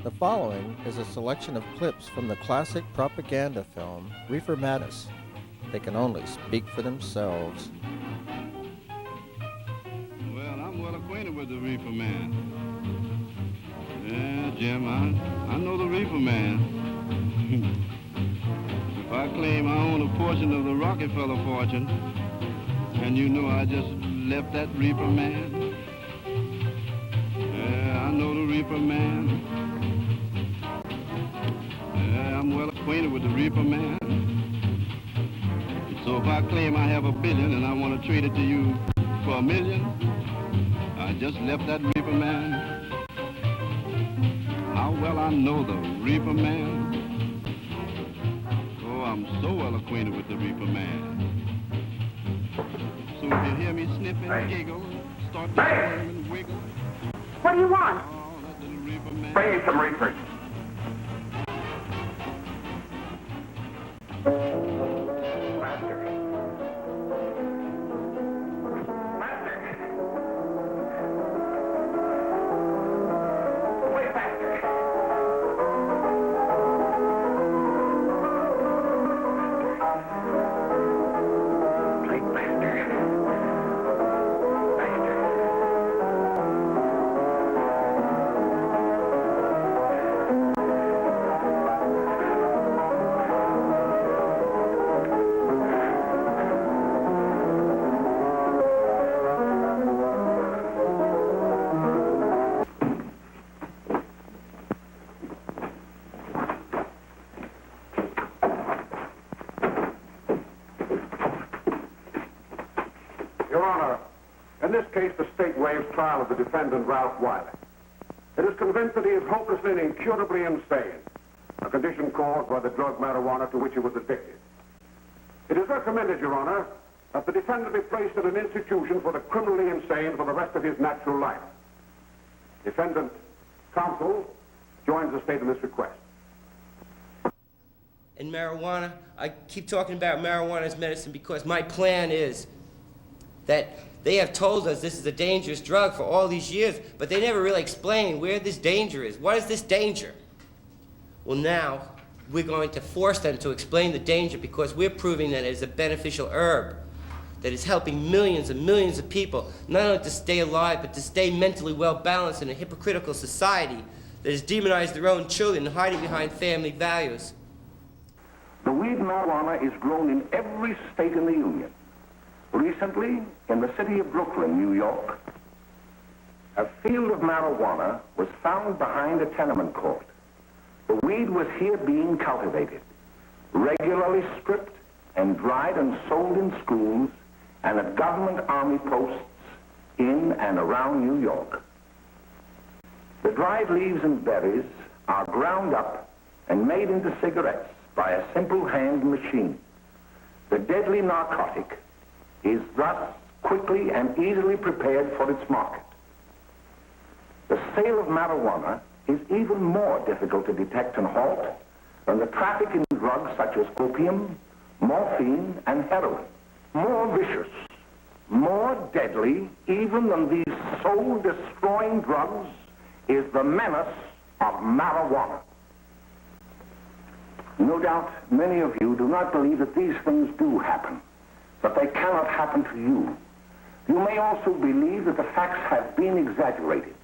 The following is a selection of clips from the classic propaganda film Reefer Madness. They can only speak for themselves. Well, I'm well acquainted with the Reefer Man. Yeah, Jim, I know the Reefer Man. If I claim I own a portion of the Rockefeller fortune, and you know I just left that Reefer Man. Yeah, I know the Reefer Man. Yeah, I'm well acquainted with the Reefer Man. So if I claim I have $1 billion and I want to trade it to you for $1 million, I just left that Reefer Man. How well I know the Reefer Man. Oh, I'm so well acquainted with the Reefer Man. So if you hear me sniffing, giggle, start to squirm and wiggle. What do you want? Oh, that little Reefer Man. Bring me some reefers. Your Honor, in this case, the state waives trial of the defendant, Ralph Wiley. It is convinced that he is hopelessly and incurably insane, a condition caused by the drug marijuana to which he was addicted. It is recommended, Your Honor, that the defendant be placed in an institution for the criminally insane for the rest of his natural life. Defendant counsel joins the state in this request. And marijuana, I keep talking about marijuana as medicine because my plan is that they have told us this is a dangerous drug for all these years, but they never really explain where this danger is. What is this danger? Well, now we're going to force them to explain the danger because we're proving that it is a beneficial herb that is helping millions and millions of people, not only to stay alive, but to stay mentally well-balanced in a hypocritical society that has demonized their own children, hiding behind family values. The weed marijuana is grown in every state in the Union. Recently, in the city of Brooklyn, New York, a field of marijuana was found behind a tenement court. The weed was here being cultivated, regularly stripped and dried and sold in schools and at government army posts in and around New York. The dried leaves and berries are ground up and made into cigarettes by a simple hand machine. The deadly narcotic is thus quickly and easily prepared for its market. The sale of marijuana is even more difficult to detect and halt than the traffic in drugs such as opium, morphine, and heroin. More vicious, more deadly, even than these soul-destroying drugs, is the menace of marijuana. No doubt many of you do not believe that these things do happen, but they cannot happen to you. You may also believe that the facts have been exaggerated.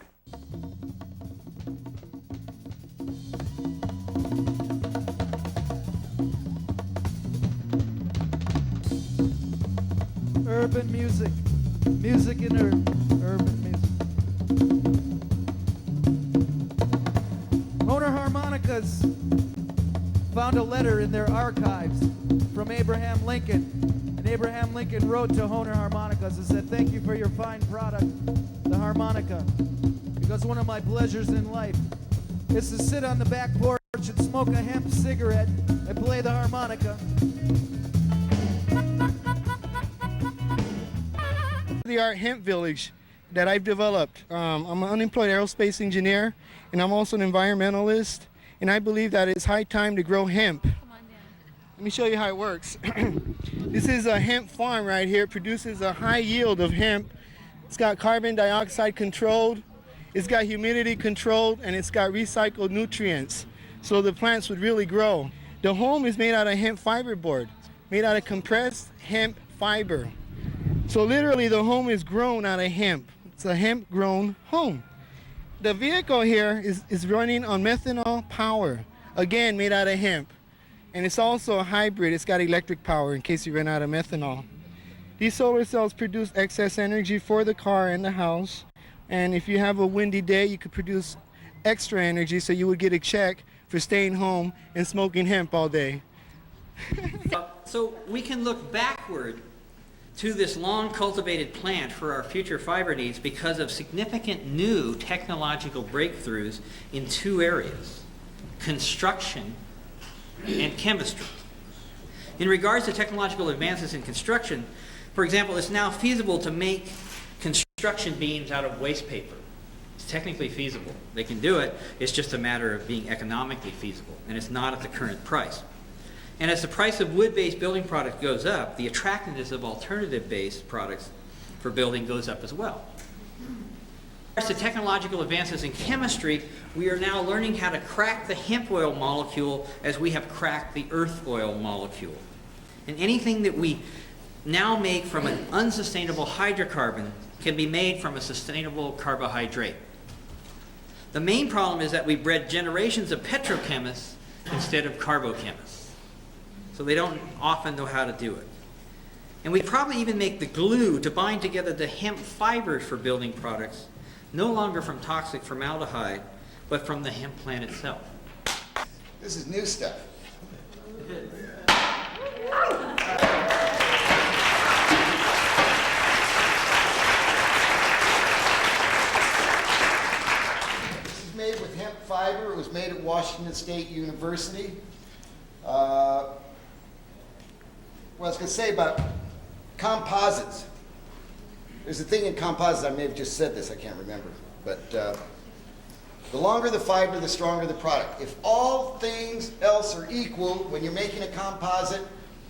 Urban music. Music in urban music. Honer Harmonicas found a letter in their archives from Abraham Lincoln. And Abraham Lincoln wrote to Honer Harmonicas and said, "Thank you for your fine product, the harmonica, because one of my pleasures in life is to sit on the back porch and smoke a hemp cigarette and play the harmonica." The Art Hemp Village that I've developed. I'm an unemployed aerospace engineer, and I'm also an environmentalist, and I believe that it's high time to grow hemp. Let me show you how it works. This is a hemp farm right here. It produces a high yield of hemp. It's got carbon dioxide controlled, It's got humidity controlled, and it's got recycled nutrients, so the plants would really grow. The home is made out of hemp fiber board, made out of compressed hemp fiber. So literally the home is grown out of hemp. It's a hemp grown home. The vehicle here is running on methanol power, again made out of hemp. And it's also a hybrid. It's got electric power in case you run out of methanol. These solar cells produce excess energy for the car and the house. And if you have a windy day, you could produce extra energy, so you would get a check for staying home and smoking hemp all day. So we can look backward to this long cultivated plant for our future fiber needs because of significant new technological breakthroughs in two areas: construction and chemistry. In regards to technological advances in construction, for example, it's now feasible to make construction beams out of waste paper. It's technically feasible. They can do it. It's just a matter of being economically feasible, and it's not at the current price. And as the price of wood-based building product goes up, the attractiveness of alternative-based products for building goes up as well. As to technological advances in chemistry, we are now learning how to crack the hemp oil molecule as we have cracked the earth oil molecule. And anything that we now make from an unsustainable hydrocarbon can be made from a sustainable carbohydrate. The main problem is that we bred generations of petrochemists instead of carbochemists. So they don't often know how to do it. And we probably even make the glue to bind together the hemp fibers for building products no longer from toxic formaldehyde, but from the hemp plant itself. This is new stuff. This is made with hemp fiber. It was made at Washington State University. What I was going to say about composites. There's a thing in composites, I may have just said this, I can't remember, but the longer the fiber, the stronger the product. If all things else are equal, when you're making a composite,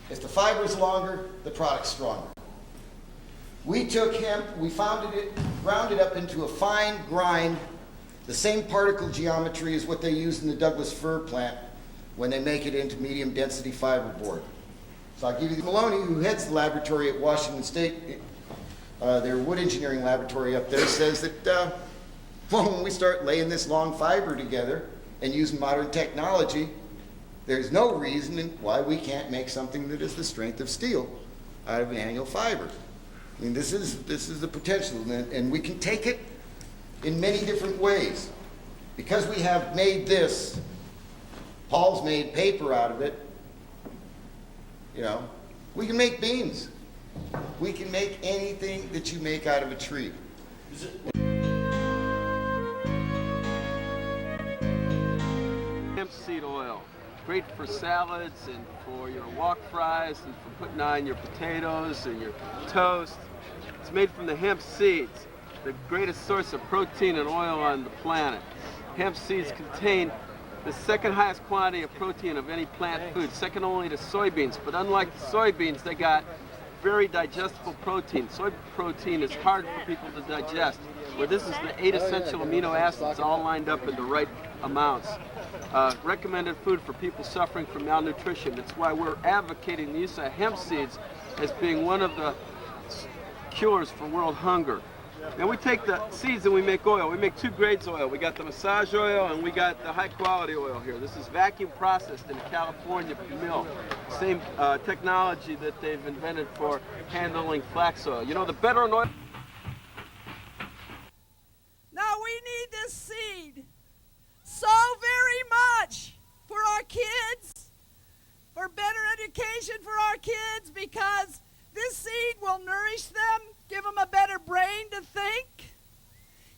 if the fiber's longer, the product's stronger. We took hemp, we ground it up into a fine grind, the same particle geometry as what they use in the Douglas fir plant when they make it into medium density fiberboard. So I'll give you Maloney, who heads the laboratory at Washington State, their wood engineering laboratory up there, says that when we start laying this long fiber together and using modern technology, there's no reason why we can't make something that is the strength of steel out of annual fiber. I mean, this is the potential, and we can take it in many different ways. Because we have made this, Paul's made paper out of it, you know, we can make beams. We can make anything that you make out of a tree. Hemp seed oil, great for salads and for your wok fries and for putting on your potatoes and your toast. It's made from the hemp seeds, the greatest source of protein and oil on the planet. Hemp seeds contain the second highest quantity of protein of any plant food, second only to soybeans. But unlike the soybeans, they got very digestible protein. Soy protein is hard for people to digest, where this is the 8 essential amino acids all lined up in the right amounts. Recommended food for people suffering from malnutrition. That's why we're advocating the use of hemp seeds as being one of the cures for world hunger. And we take the seeds and we make oil. We make 2 grades of oil. We got the massage oil and we got the high quality oil here. This is vacuum processed in a California mill. Same technology that they've invented for handling flax oil. You know, the better an oil. Now we need this seed so very much for our kids, for better education for our kids, because this seed will nourish them, give them a better brain to think.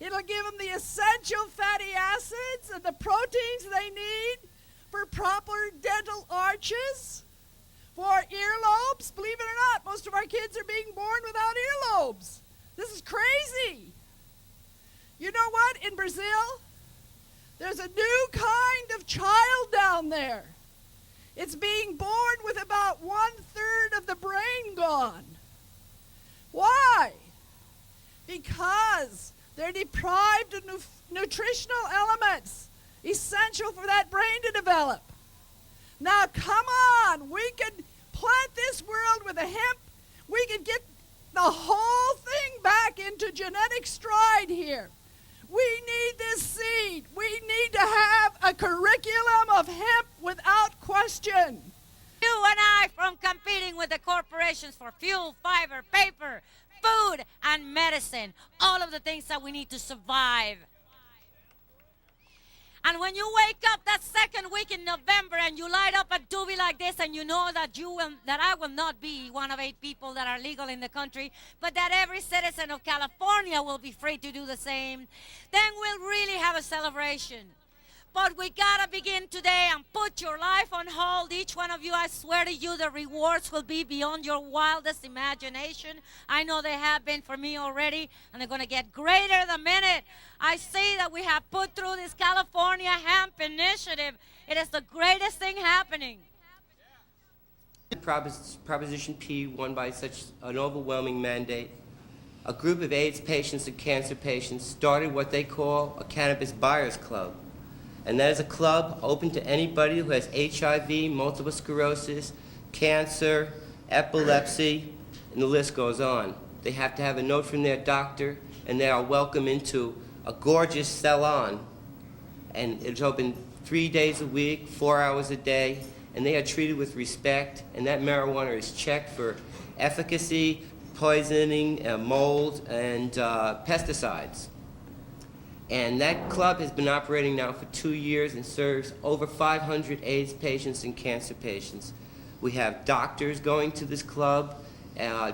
It'll give them the essential fatty acids and the proteins they need for proper dental arches, for earlobes. Believe it or not, most of our kids are being born without earlobes. This is crazy. You know what? In Brazil, there's a new kind of child down there. It's being born with about 1/3 of the brain gone. Why? Because They're deprived of nutritional elements essential for that brain to develop. Now, come on. We could plant this world with a hemp. We could get the whole thing back into genetic stride here. We need this seed. We need to have a curriculum of hemp without question. You and I from competing with the corporations for fuel, fiber, paper, food, and medicine. All of the things that we need to survive. And when you wake up that second week in November and you light up a doobie like this and you know that I will not be one of 8 people that are legal in the country, but that every citizen of California will be free to do the same, then we'll really have a celebration. But we gotta begin today and put your life on hold. Each one of you, I swear to you, the rewards will be beyond your wildest imagination. I know they have been for me already, and they're gonna get greater the minute I see that we have put through this California Hemp Initiative. It is the greatest thing happening. Proposition P won by such an overwhelming mandate. A group of AIDS patients and cancer patients started what they call a cannabis buyers club. And that is a club open to anybody who has HIV, multiple sclerosis, cancer, epilepsy, and the list goes on. They have to have a note from their doctor, and they are welcome into a gorgeous salon. And it's open 3 days a week, 4 hours a day, and they are treated with respect, and that marijuana is checked for efficacy, poisoning, mold, and pesticides. And that club has been operating now for 2 years and serves over 500 AIDS patients and cancer patients. We have doctors going to this club,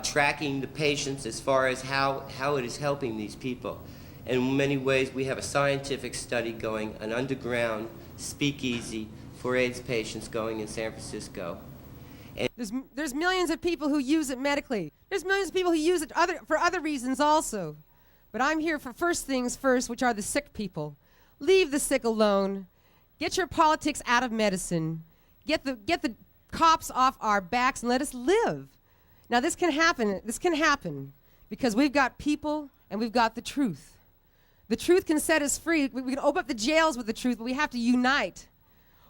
tracking the patients as far as how it is helping these people. And in many ways, we have a scientific study going, an underground speakeasy for AIDS patients going in San Francisco. And there's millions of people who use it medically. There's millions of people who use it for other reasons also. But I'm here for first things first, which are the sick people. Leave the sick alone. Get your politics out of medicine. Get the cops off our backs and let us live. Now this can happen. This can happen because we've got people and we've got the truth. The truth can set us free. We can open up the jails with the truth, but we have to unite.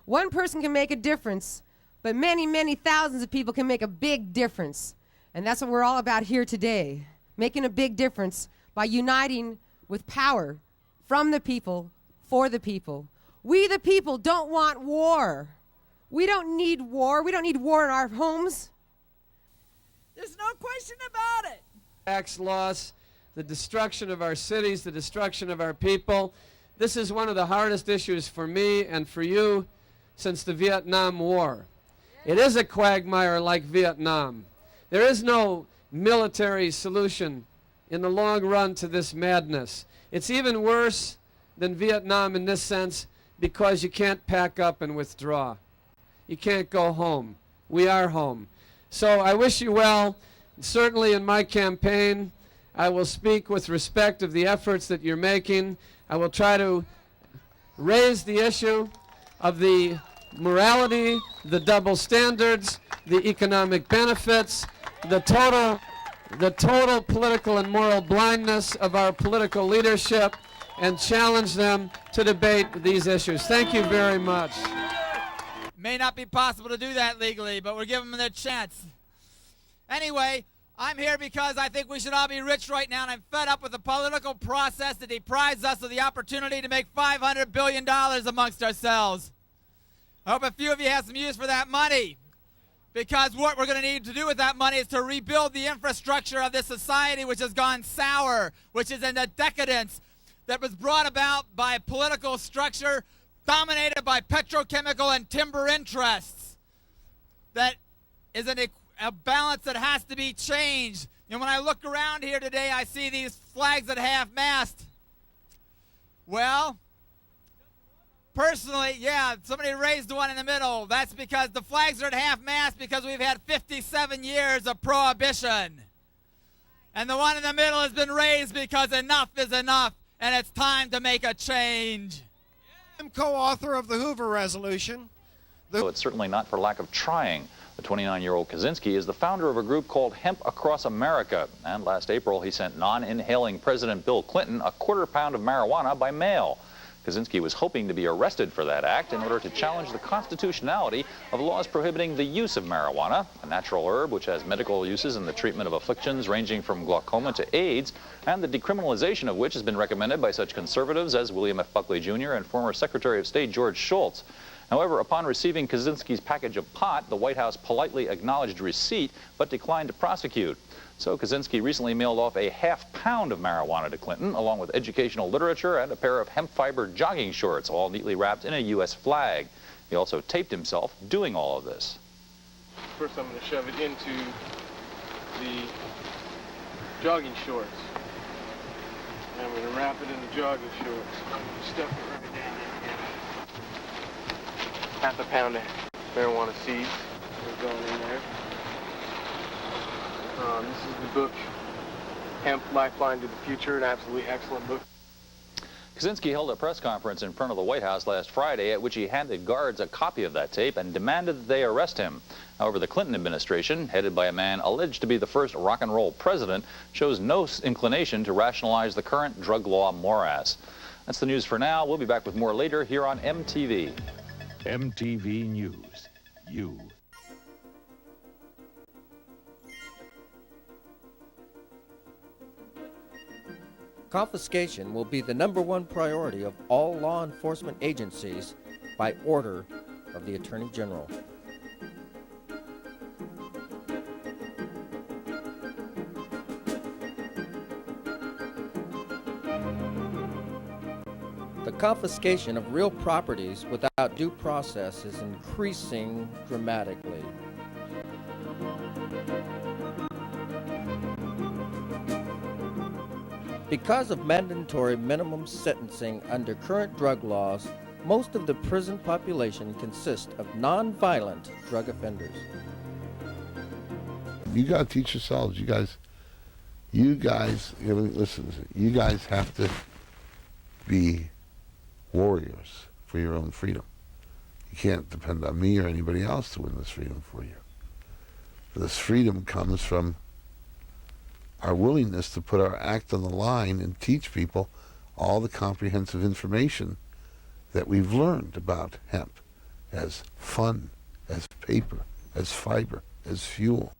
One person can make a difference, but many, many thousands of people can make a big difference. And that's what we're all about here today, making a big difference by uniting with power from the people, for the people. We the people don't want war. We don't need war. We don't need war in our homes. There's no question about it. Tax loss, the destruction of our cities, the destruction of our people. This is one of the hardest issues for me and for you since the Vietnam War. It is a quagmire like Vietnam. There is no military solution in the long run to this madness. It's even worse than Vietnam in this sense because you can't pack up and withdraw. You can't go home. We are home. So I wish you well. Certainly in my campaign, I will speak with respect of the efforts that you're making. I will try to raise the issue of the morality, the double standards, the economic benefits, the total political and moral blindness of our political leadership, and challenge them to debate these issues. Thank you very much. May not be possible to do that legally, but we're giving them their chance. Anyway, I'm here because I think we should all be rich right now, and I'm fed up with the political process that deprives us of the opportunity to make $500 billion amongst ourselves. I hope a few of you have some use for that money, because what we're going to need to do with that money is to rebuild the infrastructure of this society, which has gone sour, which is in a decadence that was brought about by a political structure dominated by petrochemical and timber interests. That is a balance that has to be changed. And when I look around here today, I see these flags at half-mast. Well, personally, yeah, somebody raised one in the middle. That's because the flags are at half-mast because we've had 57 years of prohibition. And the one in the middle has been raised because enough is enough, and it's time to make a change. I'm co-author of the Hoover Resolution. So it's certainly not for lack of trying The 29-year-old Kaczynski is the founder of a group called Hemp Across America, and last April he sent non-inhaling President Bill Clinton a quarter pound of marijuana by mail. Kaczynski was hoping to be arrested for that act in order to challenge the constitutionality of laws prohibiting the use of marijuana, a natural herb which has medical uses in the treatment of afflictions ranging from glaucoma to AIDS, and the decriminalization of which has been recommended by such conservatives as William F. Buckley Jr. and former Secretary of State George Shultz. However, upon receiving Kaczynski's package of pot, the White House politely acknowledged receipt but declined to prosecute. So Kaczynski recently mailed off a half-pound of marijuana to Clinton, along with educational literature and a pair of hemp fiber jogging shorts, all neatly wrapped in a U.S. flag. He also taped himself doing all of this. First, I'm going to shove it into the jogging shorts. And I'm going to wrap it in the jogging shorts. Stuff it right down in here. Half a pound of marijuana seeds are going in there. This is the book, Hemp, Lifeline to the Future, an absolutely excellent book. Kaczynski held a press conference in front of the White House last Friday at which he handed guards a copy of that tape and demanded that they arrest him. However, the Clinton administration, headed by a man alleged to be the first rock and roll president, shows no inclination to rationalize the current drug law morass. That's the news for now. We'll be back with more later here on MTV. MTV News. You. Confiscation will be the #1 priority of all law enforcement agencies by order of the Attorney General. The confiscation of real properties without due process is increasing dramatically. Because of mandatory minimum sentencing under current drug laws, most of the prison population consists of non-violent drug offenders. You got to teach yourselves. You guys, listen, you guys have to be warriors for your own freedom. You can't depend on me or anybody else to win this freedom for you. This freedom comes from our willingness to put our act on the line and teach people all the comprehensive information that we've learned about hemp as fun, as paper, as fiber, as fuel.